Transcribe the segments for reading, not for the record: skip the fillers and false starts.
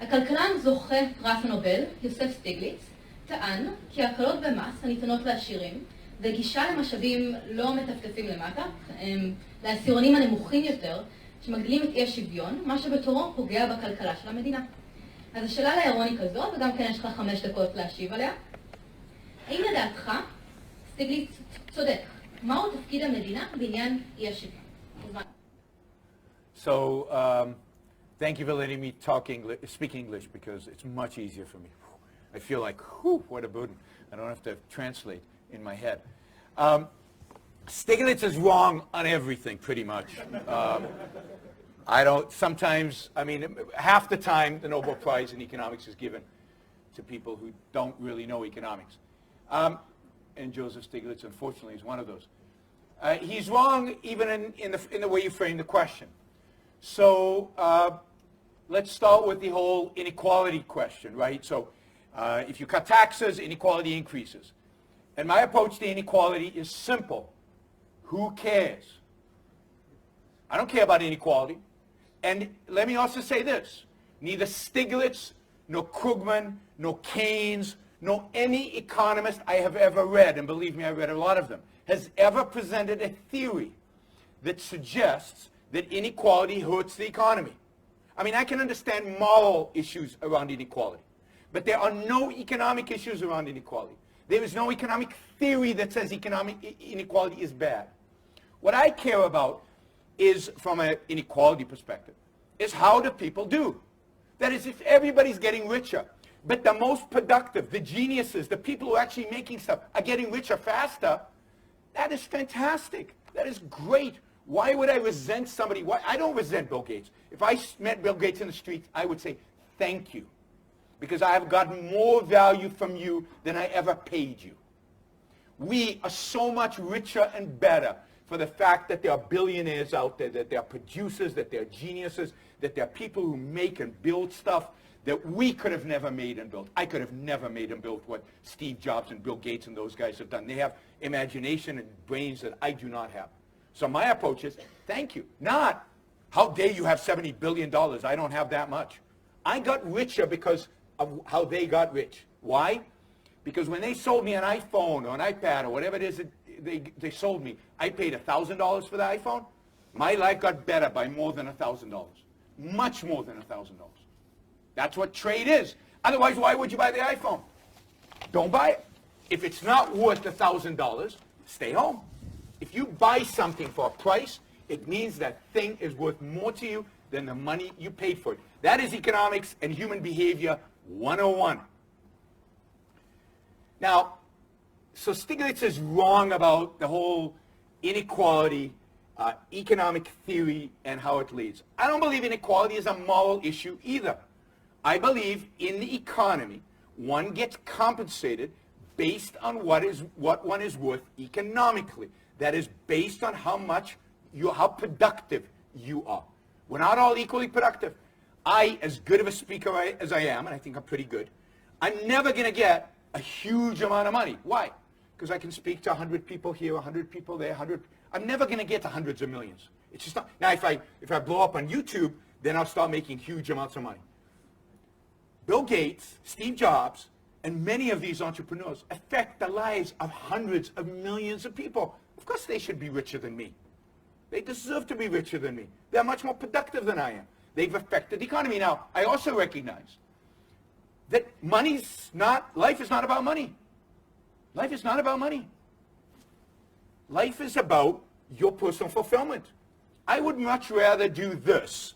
הכלכלן זוכה פרס הנובל, יוסף סטיגליץ, טען כי הקלות במס הניתנות לעשירים וגישה למשאבים לא מטפטפים למטה, לעשירונים הנמוכים יותר, שמגדילים את אי השוויון, מה שבתורו פוגע בכלכלה של המדינה. אז השאלה לירון היא כזאת, וגם כן יש לך 5 דקות להשיב עליה. האם לדעתך סטיגליץ צודק? מהו תפקיד המדינה בעניין אי השוויון? So, thank you for letting me speak English because it's much easier for me. I feel like, whew, what a burden. I don't have to translate in my head. Stiglitz is wrong on everything, pretty much. Half the time the Nobel Prize in Economics is given to people who don't really know economics. And Joseph Stiglitz, unfortunately, is one of those. He's wrong even in the way you frame the question. So let's start with the whole inequality question, right? So if you cut taxes, inequality increases. And my approach to inequality is simple. Who cares? I don't care about inequality. And let me also say this. Neither Stiglitz, nor Krugman, nor Keynes, nor any economist I have ever read, and believe me, I read a lot of them, has ever presented a theory that suggests that inequality hurts the economy. I mean, I can understand moral issues around inequality, but there are no economic issues around inequality. There is no economic theory that says economic inequality is bad. What I care about is, from an inequality perspective, is how do people do? That is, if everybody's getting richer, but the most productive, the geniuses, the people who are actually making stuff are getting richer faster, that is fantastic. That is great. Why would I resent somebody? I don't resent Bill Gates. If I met Bill Gates in the street, I would say, thank you, because I have gotten more value from you than I ever paid you. We are so much richer and better for the fact that there are billionaires out there, that there are producers, that there are geniuses, that there are people who make and build stuff that we could have never made and built. I could have never made and built what Steve Jobs and Bill Gates and those guys have done. They have imagination and brains that I do not have. So my approach is, thank you. Not, how dare you have $70 billion. I don't have that much. I got richer because of how they got rich. Why? Because when they sold me an iPhone or an iPad or whatever it is that they sold me, I paid $1,000 for the iPhone. My life got better by more than $1,000. Much more than $1,000. That's what trade is. Otherwise, why would you buy the iPhone? Don't buy it. If it's not worth $1,000, stay home. If you buy something for a price, it means that thing is worth more to you than the money you paid for it. That is economics and human behavior 101. Now, so Stiglitz is wrong about the whole inequality, economic theory, and how it leads. I don't believe inequality is a moral issue either. I believe in the economy, one gets compensated based on what one is worth economically. That is based on how productive you are. We're not all equally productive. As good of a speaker as I am, and I think I'm pretty good, I'm never going to get a huge amount of money. Why? Because I can speak to 100 people here, 100 people there, 100. I'm never going to get to hundreds of millions. It's just not. Now, if I blow up on YouTube, then I'll start making huge amounts of money. Bill Gates, Steve Jobs, and many of these entrepreneurs affect the lives of hundreds of millions of people. Of course they should be richer than me. They deserve to be richer than me. They're much more productive than I am. They've affected the economy. Now, I also recognize that life is not about money. Life is not about money. Life is about your personal fulfillment. I would much rather do this,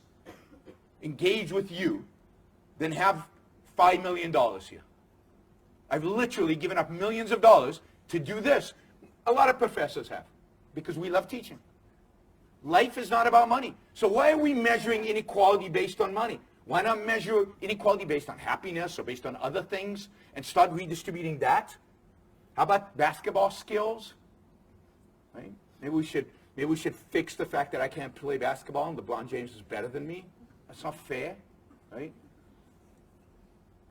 engage with you, than have $5 million here. I've literally given up millions of dollars to do this. A lot of professors have, because we love teaching. Life is not about money. So why are we measuring inequality based on money? Why not measure inequality based on happiness or based on other things and start redistributing that? How about basketball skills? Right? Maybe we should fix the fact that I can't play basketball and LeBron James is better than me. That's not fair, right?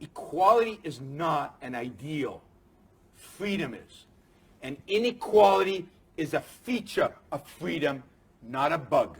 Equality is not an ideal. Freedom is. And inequality is a feature of freedom, not a bug.